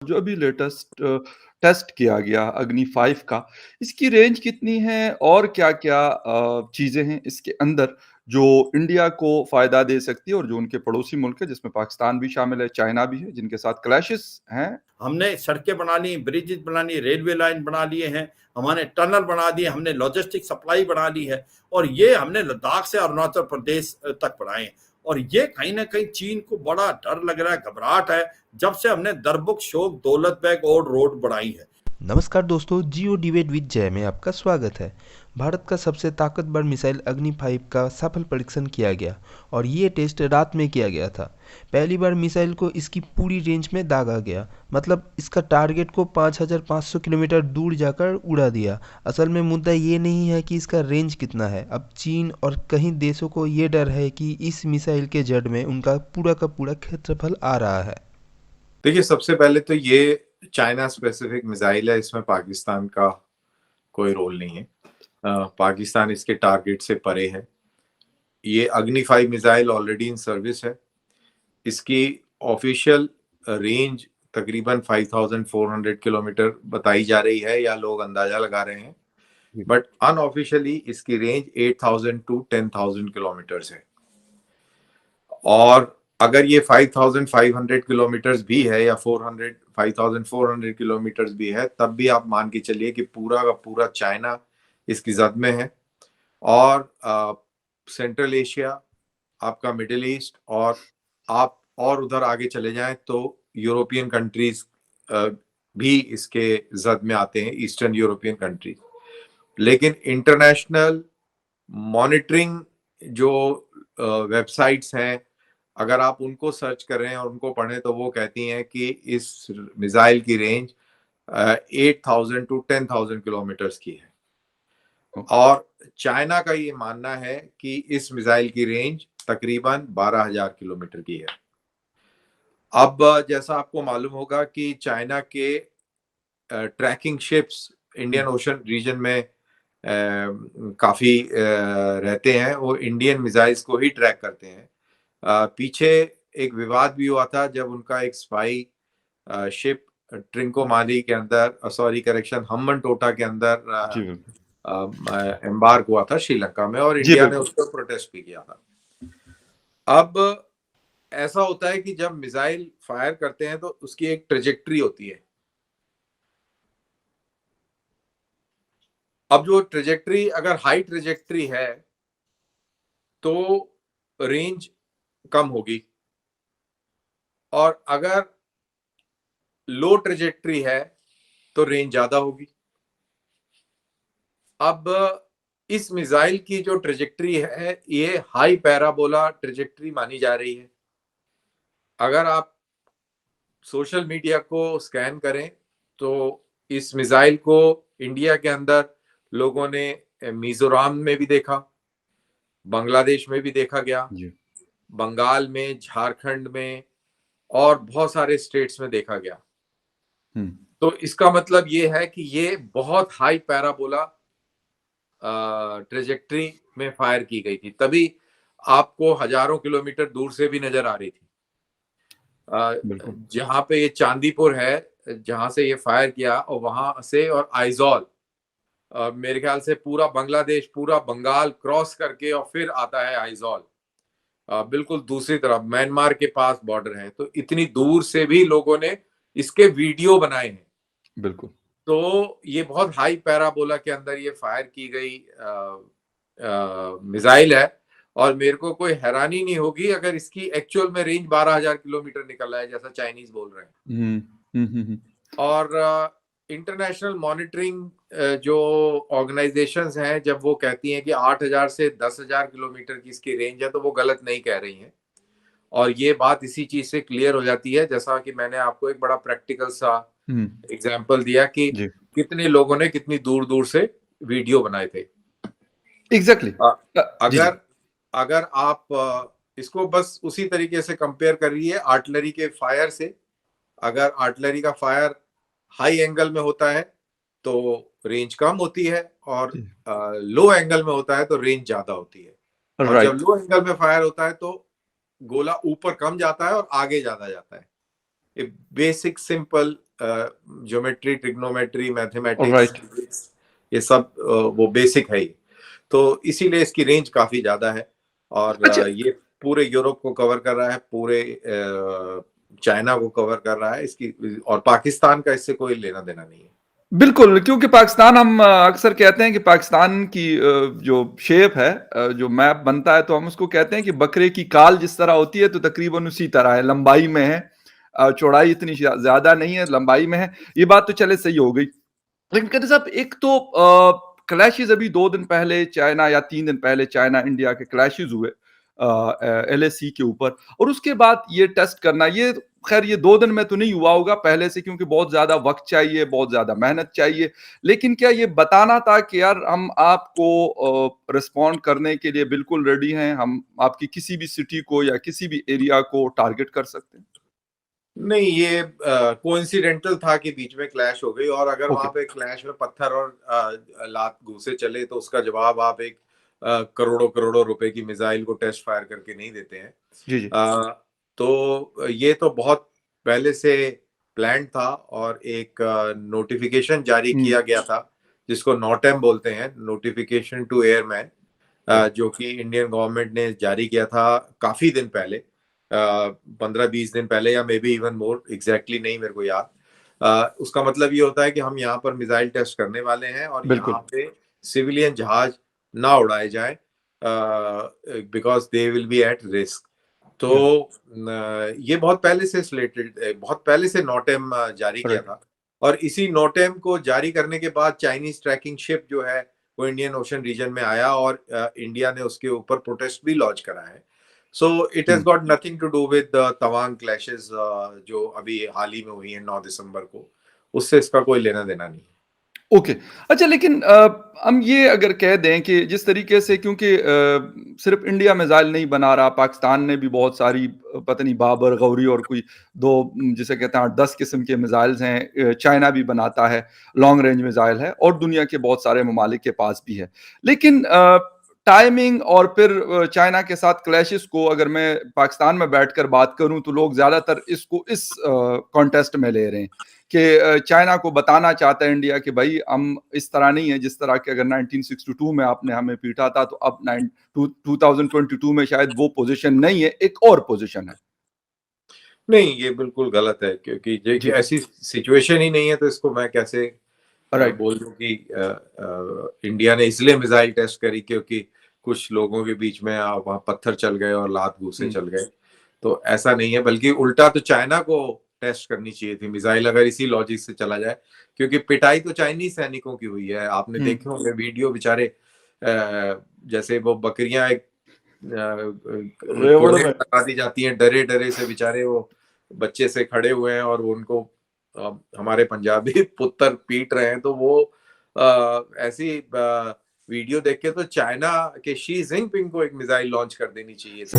जो अभी latest test किया गया अग्नि 5 का, इसकी रेंज कितनी है और क्या-क्या चीज़ें हैं इसके अंदर जो इंडिया को फ़ायदा दे सकती है और जो उनके पड़ोसी मुल्क है जिसमें पाकिस्तान भी शामिल है, चाइना भी है, जिनके साथ क्लैशेस हैं? हमने सड़कें बना ली, ब्रिजेस बना ली, रेलवे लाइन बना लिए हैं, हमने टनल बना दिए, हमने लॉजिस्टिक सप्लाई बढ़ा ली है और ये हमने लद्दाख से अरुणाचल प्रदेश तक बढ़ाए हैं। और ये कहीं ना कहीं चीन को बड़ा डर लग रहा है, घबराहट है, जब से हमने दरबुक शोक दौलत बेग और रोड बढ़ाई है। नमस्कार दोस्तों, जियो डिबेट विद जय में आपका स्वागत है। भारत का सबसे ताकतवर मिसाइल अग्नि 5 का सफल परीक्षण किया गया और ये टेस्ट रात में किया गया था। पहली बार मिसाइल को इसकी पूरी रेंज में दागा गया, मतलब इसका टारगेट को 5500 किलोमीटर दूर जाकर उड़ा दिया। असल में मुद्दा ये नहीं है कि इसका रेंज कितना है। अब चीन और कई देशों को ये डर है कि इस मिसाइल के जड़ में उनका पूरा का पूरा क्षेत्रफल आ रहा है। देखिए, सबसे पहले तो ये चाइना स्पेसिफिक मिसाइल है, इसमें पाकिस्तान का कोई रोल नहीं है। पाकिस्तान इसके टारगेट से परे है। ये अग्नि 5 मिसाइल ऑलरेडी इन सर्विस है। इसकी ऑफिशियल रेंज तकरीबन 5400 किलोमीटर बताई जा रही है या लोग अंदाजा लगा रहे हैं, बट अनऑफिशियली इसकी रेंज 8000 टू 10000 किलोमीटर है। और अगर ये 5500 किलोमीटर्स भी है या 5400 किलोमीटर्स भी है, तब भी आप मान के चलिए कि पूरा का पूरा चाइना इसकी जद में है। और सेंट्रल एशिया, आपका मिडिल ईस्ट, और आप और उधर आगे चले जाएं तो यूरोपियन कंट्रीज भी इसके जद में आते हैं, ईस्टर्न यूरोपियन कंट्रीज। लेकिन इंटरनेशनल मॉनिटरिंग जो वेबसाइट्स हैं, अगर आप उनको सर्च करें और उनको पढ़ें तो वो कहती हैं कि इस मिसाइल की रेंज 8000 टू 10000 किलोमीटर्स की है। और चाइना का ये मानना है कि इस मिसाइल की रेंज तकरीबन 12000 किलोमीटर की है। अब जैसा आपको मालूम होगा कि चाइना के tracking ships Indian Ocean region में काफी रहते हैं, वो इंडियन मिसाइल्स को ही ट्रैक करते हैं। पीछे एक विवाद भी हुआ था जब उनका एक स्पाई शिप ट्रिंकोमाली के अंदर, हम्बन टोटा के अंदर एम्बार्क हुआ था श्रीलंका में, और इंडिया ने उस पर प्रोटेस्ट भी किया था। अब ऐसा होता है कि जब मिसाइल फायर करते हैं तो उसकी एक ट्रेजेक्ट्री होती है। अब जो ट्रेजेक्ट्री अगर हाई ट्रेजेक्ट्री है तो रेंज कम होगी, और अगर लो ट्रेजेक्ट्री है तो रेंज ज्यादा होगी। अब इस मिसाइल की जो ट्रेजेक्ट्री है ये हाई पैराबोला ट्रेजेक्ट्री मानी जा रही है। अगर आप सोशल मीडिया को स्कैन करें तो इस मिसाइल को इंडिया के अंदर लोगों ने मिजोरम में भी देखा, बांग्लादेश में भी देखा गया, बंगाल में, झारखंड में और बहुत सारे स्टेट्स में देखा गया। तो इसका मतलब ये है कि ये बहुत हाई पैराबोला ट्रेजेक्ट्री में फायर की गई थी, तभी आपको हजारों किलोमीटर दूर से भी नजर आ रही थी। जहां पे ये चांदीपुर है, जहां से ये फायर किया, और वहां से और आइजॉल, मेरे ख्याल से पूरा बांग्लादेश, पूरा बंगाल क्रॉस करके और फिर आता है आइजॉल, बिल्कुल दूसरी तरफ म्यांमार के पास बॉर्डर है। तो इतनी दूर से भी लोगों ने इसके वीडियो बनाए हैं। बिल्कुल। तो ये बहुत हाई पैराबोला के अंदर ये फायर की गई मिसाइल है, और मेरे को कोई हैरानी नहीं होगी अगर इसकी एक्चुअल में रेंज 12000 किलोमीटर निकल रहा है, जैसा चाइनीज बोल रहे हैं। और इंटरनेशनल मॉनिटरिंग जो ऑर्गेनाइजेशंस हैं, जब वो कहती हैं कि 8000 से 10000 किलोमीटर की इसकी रेंज है, तो वो गलत नहीं कह रही हैं। और ये बात इसी चीज से क्लियर हो जाती है, जैसा कि मैंने आपको एक बड़ा प्रैक्टिकल सा एग्जाम्पल दिया कि कितने लोगों ने कितनी दूर दूर से वीडियो बनाए थे। एग्जैक्टली। अगर आप इसको बस उसी तरीके से कंपेयर करिए आर्टिलरी के फायर से। अगर आर्टिलरी का फायर हाई एंगल में होता है तो रेंज कम होती है, और लो एंगल में होता है तो रेंज ज्यादा होती है। और जब लो एंगल में फायर होता है तो गोला ऊपर कम जाता है और आगे ज्यादा जाता है। Basic simple geometry, trigonometry, mathematics, right. Physics, ये सब वो बेसिक है ही। तो इसीलिए इसकी रेंज काफी ज्यादा है और अच्छा, ये पूरे यूरोप को कवर कर रहा है, पूरे चाइना को कवर कर रहा है इसकी, और पाकिस्तान का इससे कोई लेना देना नहीं है। बिल्कुल, क्योंकि पाकिस्तान हम अक्सर कहते हैं कि पाकिस्तान की जो शेप है, जो मैप बनता है, तो हम उसको कहते हैं कि बकरे की काल जिस तरह होती है, तो तकरीबन उसी तरह है, लंबाई में है। चौड़ाई इतनी ज़्यादा नहीं है, लंबाई में है। ये बात तो चले सही हो गई। लेकिन कहते साहब, एक तो क्लैशेज़ अभी 2 दिन पहले चाइना, या 3 दिन पहले चाइना इंडिया के क्लैशेज़ हुए एलएसी के ऊपर, और उसके बाद ये टेस्ट करना, ये खैर ये 2 दिन में तो नहीं हुआ होगा पहले से, क्योंकि बहुत ज़्यादा वक़्त चाहिए, बहुत ज़्यादा मेहनत चाहिए। लेकिन क्या ये बताना था कि यार हम आपको रिस्पॉन्ड करने के लिए बिल्कुल रेडी हैं, हम आपकी किसी भी सिटी को या किसी भी एरिया को टारगेट कर सकते हैं? नहीं, ये कोइंसिडेंटल था कि बीच में क्लैश हो गई, और अगर ओके। वहां पे क्लैश में पत्थर और लात घूसे चले तो उसका जवाब आप एक करोड़ों करोड़ों रुपए की मिसाइल को टेस्ट फायर करके नहीं देते हैं। जी, जी। तो ये तो बहुत पहले से प्लान था, और एक नोटिफिकेशन जारी हुँ, किया गया था जिसको नोटेम बोलते हैं, नोटिफिकेशन टू एयरमैन, राइट। जो कि इंडियन गवर्नमेंट ने जारी किया था काफी दिन पहले, 15-20 दिन पहले, या may be even more, exactly नहीं मेरे को याद। उसका मतलब ये होता है कि हम यहाँ पर मिसाइल टेस्ट करने वाले हैं, और यहाँ बिल्कुल। पे सिविलियन जहाज ना उड़ाए जाए, because they will be at risk. तो या ये बहुत पहले से स्लेटेड, बहुत पहले से नोटेम जारी किया राइट। था, और इसी नोटेम को जारी करने के बाद चाइनीज ट्रैकिंग शिप जो है वो इंडियन ओशन रीजन में आया, और इंडिया ने उसके ऊपर प्रोटेस्ट भी लॉन्च करा है। So it has hmm. Got nothing to do with Tawang clashes जो अभी हाल ही में हुई है 9 दिसंबर को, उससे इसका कोई लेना देना नहीं है। ओके। अच्छा, लेकिन हम ये अगर कह दें कि जिस तरीके से, क्योंकि सिर्फ़ इंडिया मिसाइल नहीं बना रहा, पाकिस्तान ने भी बहुत सारी पता नहीं बाबर, गौरी और कोई 2 जिसे कहते हैं 8-10 किस्म के मिसाइल्स हैं। चाइना भी बनाता है, लॉन्ग रेंज मिसाइल है, और दुनिया के बहुत सारे ममालिक के पास भी है। लेकिन टाइमिंग और फिर चाइना के साथ क्लैशेस को अगर मैं पाकिस्तान में बैठकर बात करूँ, तो लोग ज़्यादातर इसको इस कॉन्टेस्ट में ले रहे हैं कि चाइना को बताना चाहता है इंडिया कि भाई हम इस तरह नहीं है जिस तरह के अगर 1962 में आपने हमें पीटा था, तो अब 2022 में शायद वो पोजीशन नहीं है, एक और पोजीशन है। नहीं, ये बिल्कुल गलत है, क्योंकि जी। ऐसी सिचुएशन ही नहीं है, तो इसको मैं कैसे राइट। बोल दूं कि इंडिया ने इसलिए मिसाइल टेस्ट करी क्योंकि कुछ लोगों के बीच में वहां पत्थर चल गए और लात घूसे हुँ। चल गए। तो ऐसा नहीं है, बल्कि उल्टा तो चाइना को टेस्ट करनी चाहिए थी मिसाइल, अगर इसी लॉजिक से चला जाए, क्योंकि पिटाई तो चाइनीज सैनिकों की हुई है। आपने हुँ। देखे होंगे वीडियो, बेचारे जैसे वो बकरियां एक रेवड़ कोने में में। लगा दी जाती हैं, डरे डरे से बेचारे वो बच्चे से खड़े हुए हैं, और वो उनको हमारे पंजाबी पुत्र पीट रहे हैं। तो वो ऐसी वीडियो देख के तो चाइना के शी जिनपिंग को एक मिसाइल लॉन्च कर देनी चाहिए थी।